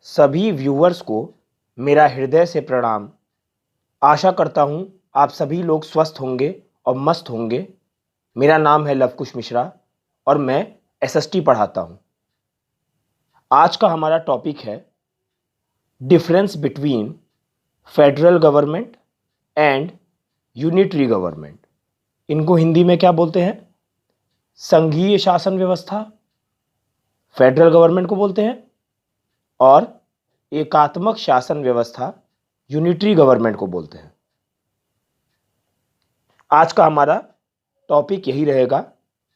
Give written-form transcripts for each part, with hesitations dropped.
सभी व्यूअर्स को मेरा हृदय से प्रणाम। आशा करता हूँ आप सभी लोग स्वस्थ होंगे और मस्त होंगे। मेरा नाम है लवकुश मिश्रा और मैं एसएसटी पढ़ाता हूँ। आज का हमारा टॉपिक है difference between federal government and unitary government. इनको हिंदी में क्या बोलते हैं? संघीय शासन व्यवस्था फेडरल गवर्नमेंट को बोलते हैं और एकात्मक शासन व्यवस्था यूनिटरी गवर्नमेंट को बोलते हैं। आज का हमारा टॉपिक यही रहेगा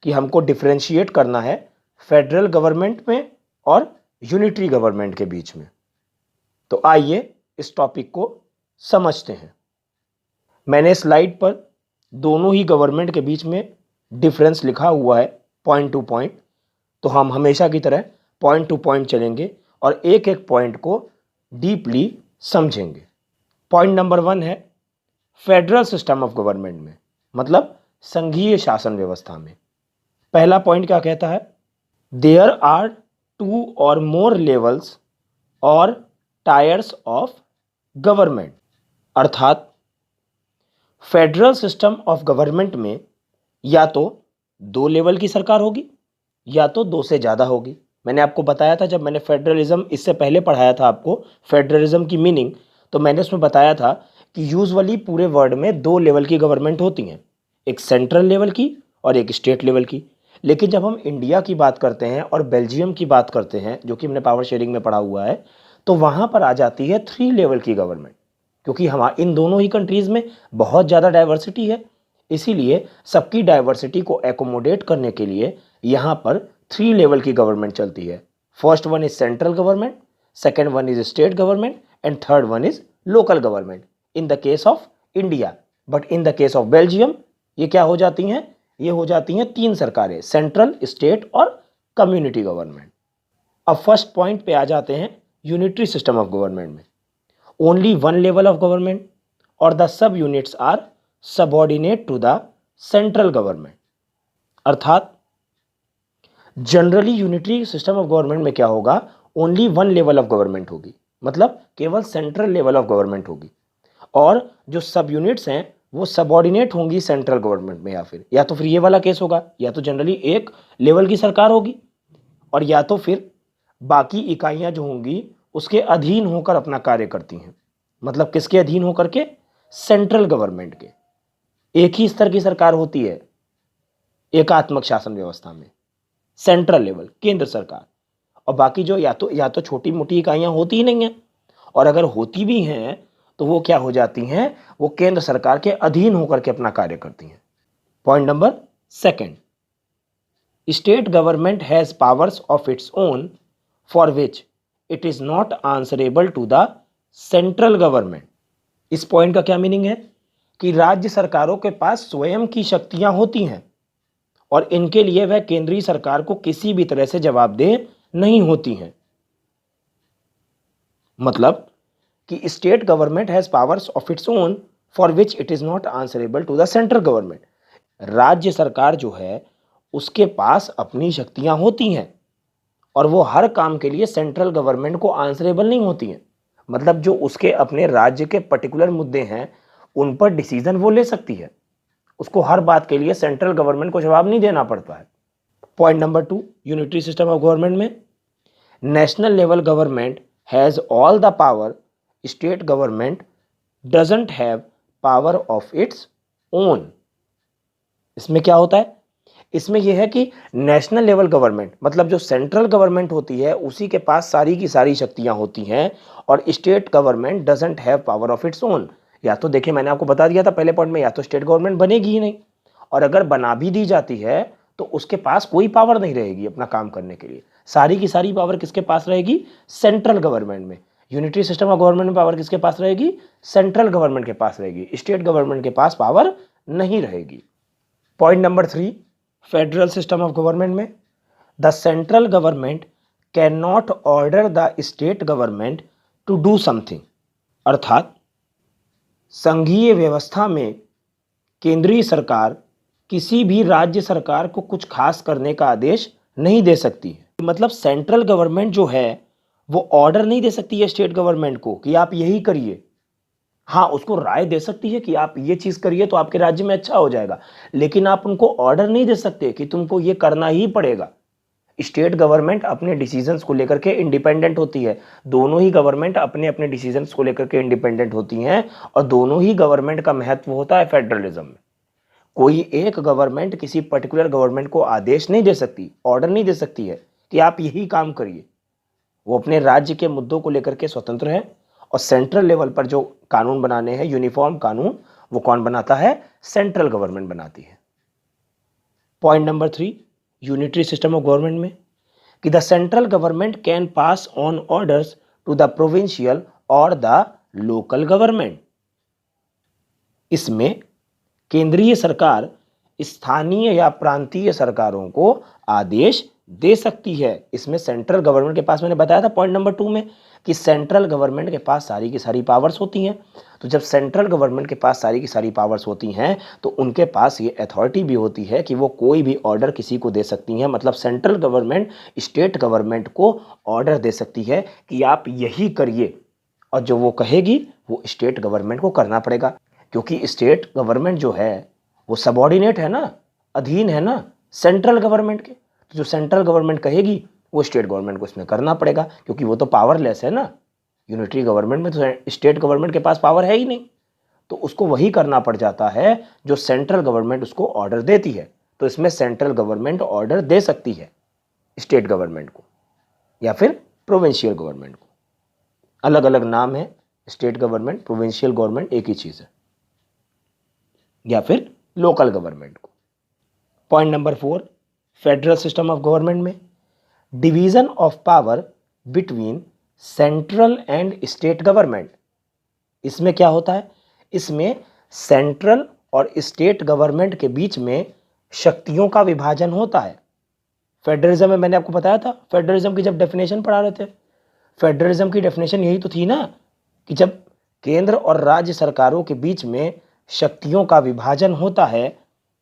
कि हमको डिफरेंशिएट करना है फेडरल गवर्नमेंट में और यूनिटरी गवर्नमेंट के बीच में। तो आइए इस टॉपिक को समझते हैं। मैंने स्लाइड पर दोनों ही गवर्नमेंट के बीच में डिफरेंस लिखा हुआ है पॉइंट टू पॉइंट। तो हम हमेशा की तरह पॉइंट टू पॉइंट चलेंगे और एक एक पॉइंट को डीपली समझेंगे। पॉइंट नंबर 1 है फेडरल सिस्टम ऑफ गवर्नमेंट में, मतलब संघीय शासन व्यवस्था में। पहला पॉइंट क्या कहता है? देयर आर 2 और मोर लेवल्स और टायर्स ऑफ गवर्नमेंट। अर्थात फेडरल सिस्टम ऑफ गवर्नमेंट में या तो 2 लेवल की सरकार होगी या तो 2 से ज़्यादा होगी। मैंने आपको बताया था, जब मैंने फेडरलिज्म इससे पहले पढ़ाया था आपको फेडरलिज्म की मीनिंग, तो मैंने उसमें बताया था कि यूजुअली पूरे वर्ल्ड में 2 लेवल की गवर्नमेंट होती हैं, एक सेंट्रल लेवल की और एक स्टेट लेवल की। लेकिन जब हम इंडिया की बात करते हैं और बेल्जियम की बात करते हैं, जो कि हमने पावर शेयरिंग में पढ़ा हुआ है, तो वहाँ पर आ जाती है 3 लेवल की गवर्नमेंट। क्योंकि हमारे इन दोनों ही कंट्रीज़ में बहुत ज़्यादा डाइवर्सिटी है, इसीलिए सबकी डाइवर्सिटी को एकोमोडेट करने के लिए यहाँ पर 3 लेवल की गवर्नमेंट चलती है। First one is central government, second one is state government and third one is local government in the case of India. But in the case of Belgium ये क्या हो जाती हैं? ये हो जाती हैं 3 सरकारें, सेंट्रल, स्टेट और कम्युनिटी गवर्नमेंट। अब फर्स्ट पॉइंट पे आ जाते हैं यूनिटरी सिस्टम ऑफ गवर्नमेंट में। ओनली 1 लेवल ऑफ गवर्नमेंट और the sub units are subordinate to the central government. अर्थात generally unitary system of government में क्या होगा? ओनली 1 लेवल ऑफ गवर्नमेंट होगी, मतलब केवल सेंट्रल लेवल ऑफ गवर्नमेंट होगी, और जो सब यूनिट्स हैं वो सबऑर्डिनेट होंगी सेंट्रल गवर्नमेंट में। या तो फिर ये वाला केस होगा, या तो जनरली 1 लेवल की सरकार होगी और या तो फिर बाकी इकाइयां जो होंगी उसके अधीन होकर अपना कार्य करती हैं। मतलब किसके अधीन होकर के? सेंट्रल गवर्नमेंट के। एक ही स्तर की सरकार होती है एकात्मक शासन व्यवस्था में, सेंट्रल लेवल, केंद्र सरकार, और बाकी जो या तो छोटी मोटी इकाइयां होती ही नहीं हैं, और अगर होती भी हैं तो वो क्या हो जाती हैं? वो केंद्र सरकार के अधीन होकर के अपना कार्य करती हैं। Point number 2, state government has powers of its own for which it is not answerable to the central government. इस पॉइंट का क्या मीनिंग है? कि राज्य सरकारों के पास स्वयं की शक्तियां होती हैं और इनके लिए वह केंद्रीय सरकार को किसी भी तरह से जवाबदेह नहीं होती हैं। मतलब कि state government has powers of its own for which it is not answerable to the central government. राज्य सरकार जो है उसके पास अपनी शक्तियां होती हैं और वो हर काम के लिए सेंट्रल गवर्नमेंट को आंसरेबल नहीं होती हैं। मतलब जो उसके अपने राज्य के पर्टिकुलर मुद्दे हैं उन पर डिसीजन वो ले सकती है, उसको हर बात के लिए सेंट्रल गवर्नमेंट को जवाब नहीं देना पड़ता है। Point number 2, unitary system of government में national level government has all the power, state government doesn't have power of its own. इसमें क्या होता है? इसमें यह है कि नेशनल लेवल गवर्नमेंट, मतलब जो सेंट्रल गवर्नमेंट होती है उसी के पास सारी की सारी शक्तियां होती हैं, और state government doesn't have power of its own. या तो देखिए, मैंने आपको बता दिया था पहले पॉइंट में, या तो स्टेट गवर्नमेंट बनेगी ही नहीं, और अगर बना भी दी जाती है तो उसके पास कोई पावर नहीं रहेगी अपना काम करने के लिए। सारी की सारी पावर किसके पास रहेगी? सेंट्रल गवर्नमेंट में। यूनिटरी सिस्टम ऑफ गवर्नमेंट में पावर किसके पास रहेगी? सेंट्रल गवर्नमेंट के पास रहेगी। स्टेट गवर्नमेंट के पास पावर नहीं रहेगी। Point number 3, federal system of government में the central government can not order the state government to do something. अर्थात संघीय व्यवस्था में केंद्रीय सरकार किसी भी राज्य सरकार को कुछ खास करने का आदेश नहीं दे सकती है। मतलब सेंट्रल गवर्नमेंट जो है वो ऑर्डर नहीं दे सकती है स्टेट गवर्नमेंट को कि आप यही करिए। हाँ, उसको राय दे सकती है कि आप ये चीज करिए तो आपके राज्य में अच्छा हो जाएगा, लेकिन आप उनको ऑर्डर नहीं दे सकते कि तुमको ये करना ही पड़ेगा। स्टेट गवर्नमेंट अपने डिसीजंस को लेकर के इंडिपेंडेंट होती है। दोनों ही गवर्नमेंट अपने अपने डिसीजंस को लेकर के इंडिपेंडेंट होती हैं, और दोनों ही गवर्नमेंट का महत्व होता है फेडरलिज्म में। कोई एक गवर्नमेंट किसी पर्टिकुलर गवर्नमेंट को आदेश नहीं दे सकती, ऑर्डर नहीं दे सकती है कि आप यही काम करिए। वो अपने राज्य के मुद्दों को लेकर के स्वतंत्र है, और सेंट्रल लेवल पर जो कानून बनाने हैं, यूनिफॉर्म कानून, वो कौन बनाता है? सेंट्रल गवर्नमेंट बनाती है। Point number 3, unitary system of government में कि the central government can pass on orders to the provincial और द लोकल गवर्नमेंट। इसमें केंद्रीय सरकार स्थानीय या प्रांतीय सरकारों को आदेश दे सकती है। इसमें सेंट्रल गवर्नमेंट के पास, मैंने बताया था पॉइंट नंबर 2 में कि सेंट्रल गवर्नमेंट के पास सारी की सारी पावर्स होती हैं। तो जब सेंट्रल गवर्नमेंट के पास सारी की सारी पावर्स होती हैं तो उनके पास ये अथॉरिटी भी होती है कि वो कोई भी ऑर्डर किसी को दे सकती हैं। मतलब सेंट्रल गवर्नमेंट स्टेट गवर्नमेंट को ऑर्डर दे सकती है कि आप यही करिए, और जो वो कहेगी वो स्टेट गवर्नमेंट को करना पड़ेगा, क्योंकि स्टेट गवर्नमेंट जो है वो सबऑर्डिनेट है ना, अधीन है ना सेंट्रल गवर्नमेंट के। तो जो सेंट्रल गवर्नमेंट कहेगी वो स्टेट गवर्नमेंट को इसमें करना पड़ेगा, क्योंकि वो तो पावरलेस है ना। यूनिटरी गवर्नमेंट में तो स्टेट गवर्नमेंट के पास पावर है ही नहीं, तो उसको वही करना पड़ जाता है जो सेंट्रल गवर्नमेंट उसको ऑर्डर देती है। तो इसमें सेंट्रल गवर्नमेंट ऑर्डर दे सकती है स्टेट गवर्नमेंट को या फिर प्रोविंशियल गवर्नमेंट को। अलग अलग नाम है, स्टेट गवर्नमेंट, प्रोविंशियल गवर्नमेंट एक ही चीज है, या फिर लोकल गवर्नमेंट को। Point number 4, federal system of government में division of power between central and state government. इसमें क्या होता है? इसमें सेंट्रल और स्टेट गवर्नमेंट के बीच में शक्तियों का विभाजन होता है। फेडरलिज्म में मैंने आपको बताया था, फेडरलिज्म की जब डेफिनेशन पढ़ा रहे थे, फेडरलिज्म की डेफिनेशन यही तो थी ना कि जब केंद्र और राज्य सरकारों के बीच में शक्तियों का विभाजन होता है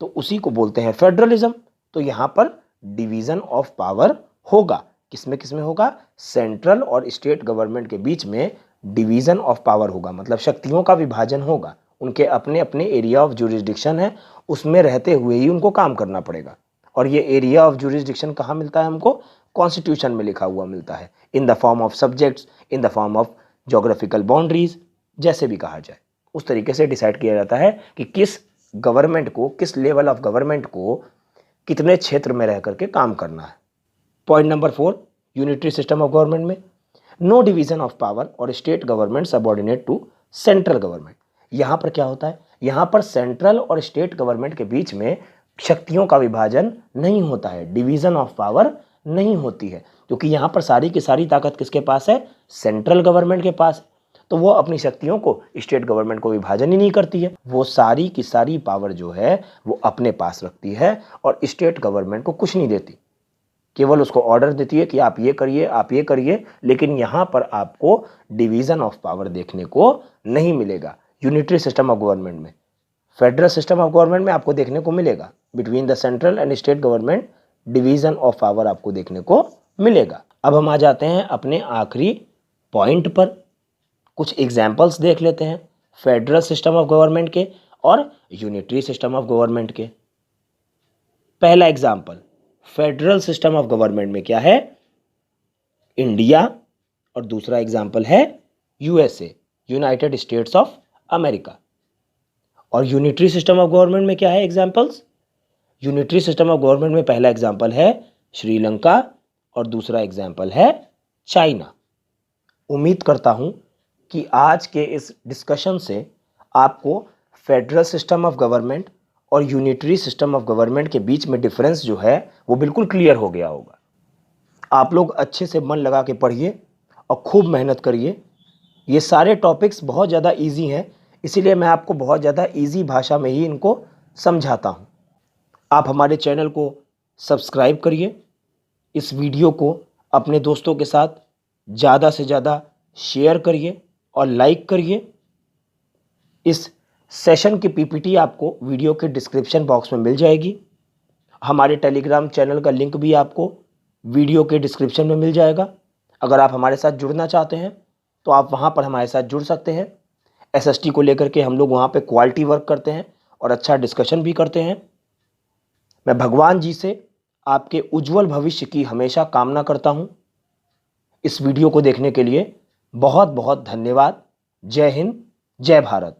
तो उसी को बोलते हैं फेडरलिज्म। तो यहां पर डिवीजन ऑफ पावर होगा। किसमें किसमें होगा? सेंट्रल और स्टेट गवर्नमेंट के बीच में डिवीजन ऑफ पावर होगा, मतलब शक्तियों का विभाजन होगा। उनके अपने अपने एरिया ऑफ जुरिस्डिक्शन है, उसमें रहते हुए ही उनको काम करना पड़ेगा। और ये एरिया ऑफ जुरिस्डिक्शन कहाँ मिलता है हमको? कॉन्स्टिट्यूशन में लिखा हुआ मिलता है, in the form of subjects, in the form of geographical boundaries, जैसे भी कहा जाए उस तरीके से डिसाइड किया जाता है कि किस गवर्नमेंट को, किस लेवल ऑफ गवर्नमेंट को कितने क्षेत्र में रह करके काम करना है। Point number 4, unitary system of government में नो डिवीजन ऑफ पावर और state government subordinate to central government. यहां पर क्या होता है? यहां पर सेंट्रल और स्टेट गवर्नमेंट के बीच में शक्तियों का विभाजन नहीं होता है, डिवीजन ऑफ पावर नहीं होती है, क्योंकि यहां पर सारी की सारी ताकत किसके पास है? सेंट्रल गवर्नमेंट के पास। तो वो अपनी शक्तियों को स्टेट गवर्नमेंट को विभाजन ही नहीं करती है, वो सारी की सारी पावर जो है वो अपने पास रखती है और स्टेट गवर्नमेंट को कुछ नहीं देती, केवल उसको ऑर्डर देती है कि आप ये करिए, आप ये करिए। लेकिन यहाँ पर आपको डिवीजन ऑफ पावर देखने को नहीं मिलेगा यूनिटरी सिस्टम ऑफ गवर्नमेंट में। फेडरल सिस्टम ऑफ गवर्नमेंट में आपको देखने को मिलेगा between the central and state government division of power आपको देखने को मिलेगा। अब हम आ जाते हैं अपने आखिरी पॉइंट पर, कुछ एग्जाम्पल्स देख लेते हैं फेडरल सिस्टम ऑफ गवर्नमेंट के और यूनिटरी सिस्टम ऑफ गवर्नमेंट के। पहला example, federal system of government में क्या है? इंडिया, और दूसरा एग्जाम्पल है USA, United states of America. और यूनिटरी सिस्टम ऑफ गवर्नमेंट में क्या है examples? Unitary system of government में पहला एग्जाम्पल है श्रीलंका और दूसरा एग्जाम्पल है चाइना। उम्मीद करता हूं कि आज के इस डिस्कशन से आपको फेडरल सिस्टम ऑफ गवर्नमेंट और यूनिटरी सिस्टम ऑफ गवर्नमेंट के बीच में डिफरेंस जो है वो बिल्कुल क्लियर हो गया होगा। आप लोग अच्छे से मन लगा के पढ़िए और खूब मेहनत करिए। ये सारे टॉपिक्स बहुत ज़्यादा इजी हैं, इसीलिए मैं आपको बहुत ज़्यादा इजी भाषा में ही इनको समझाता हूँ। आप हमारे चैनल को सब्सक्राइब करिए, इस वीडियो को अपने दोस्तों के साथ ज़्यादा से ज़्यादा शेयर करिए और लाइक करिए। इस सेशन की पीपीटी आपको वीडियो के डिस्क्रिप्शन बॉक्स में मिल जाएगी। हमारे टेलीग्राम चैनल का लिंक भी आपको वीडियो के डिस्क्रिप्शन में मिल जाएगा। अगर आप हमारे साथ जुड़ना चाहते हैं तो आप वहाँ पर हमारे साथ जुड़ सकते हैं। एसएसटी को लेकर के हम लोग वहाँ पे क्वालिटी वर्क करते हैं और अच्छा डिस्कशन भी करते हैं। मैं भगवान जी से आपके उज्जवल भविष्य की हमेशा कामना करता हूँ। इस वीडियो को देखने के लिए बहुत बहुत धन्यवाद। जय हिंद, जय भारत।